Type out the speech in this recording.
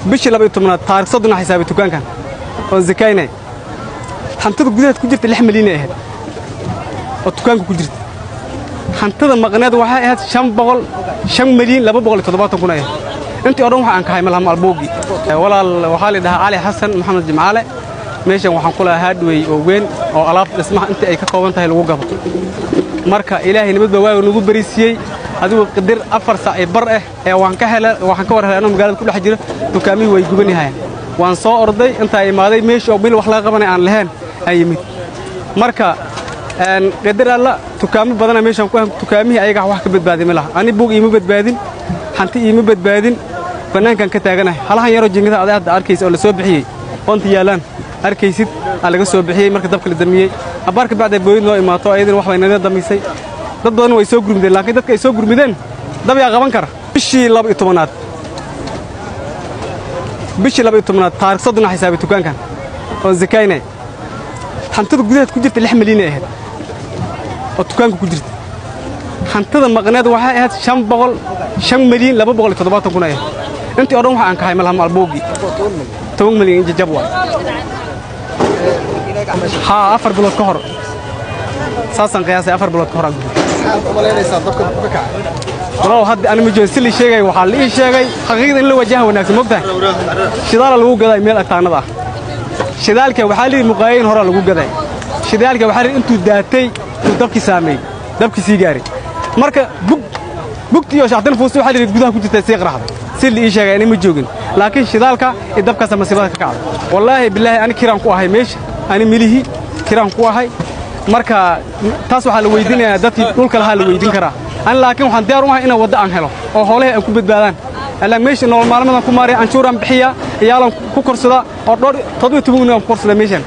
bishii 12 taariikh soddon xisaabi tukaankan oo zakaynay hantada gudaheed ku jirta 6 milyan ah oo tukaanka ku jirta hantada maqneed waxa ahayd 5 milyan 270 kun ah intii oo dhan waxa aan ka haymal hal alboogi walaal waxa la dhahaa Ali Xasan Maxamed Jimcaale meeshan waxaan ku lahaa hadway oo weyn oo alaab dhismaha intii ay ka kooban tahay lagu gabo marka ilaahay nabadba waa nagu bariisiyay adigu qadir 4 saac ee bar ah ee waxaan ka war helay magaalada ku dhex jira dukaamii way gubanayaan waan soo orday inta ay imaaday meesha oo bil wax laga qabanay aan lahayn ay yimid marka qadir alla dukaamo badan meeshan ku dukaamii ayaga wax ka badbaadin malaha ani buug iima badbaadin hanti iima badbaadin banaankan ka taaganahay halahan yaro jingada aad arkayso oo la soo bixiyay qoonta yaalaan arkaysid laga soo bixiyay marka dabka la damiyay abaarka bacda booyin loo imaato ayadana wax bayna damisay dad badan way soo gurmideen laakiin dadka ay soo gurmideen dab yaa qaban kara bishii 12aad taariikh soddon xisaabi tukaankan oo zakaynay hantada gudaheed ku jirta 6 milyan ah oo tukaanka ku jirta hantada maqneed waxa ahayd 5 milyan 270 kun ah intii oo dhan waxa aan ka haymal hal alboogi 10 milyan jajab waa ها 4 بلوك كهر ساسن قياسي 4 بلوك كهر والله هاد أنا مجلس اللي شيء وحال إيه شيء حقيقة إن لو وجهه وناس مقطع شدال لو جذا ميل أكترنا ده شدال كوحالي مقاين هرا لو جذا شدال كوحالي أنتو داتي ودبك سامي دبك سيجاري مركا بوكتي يا شعبنا فوسي وحالي جذا كنت تسيق راح سيل إيه شيء يعني مجوجن لكن شدال كا الدبك سما سباك كعب والله بالله أنا كيران كواهي مش أنا مليه كيران كواهي marka taas waxa la weydiinayaa dadkii dhulka lahaa la weydiin karaa aan laakiin waxaan diyaar u ahay inaan wada aan helo oo hooleey ay ku badbaadaan alla meesha nolol maalmadan ku maaray anshuuran bixiya iyaalan ku korsada oo 17 ku korsada meeshan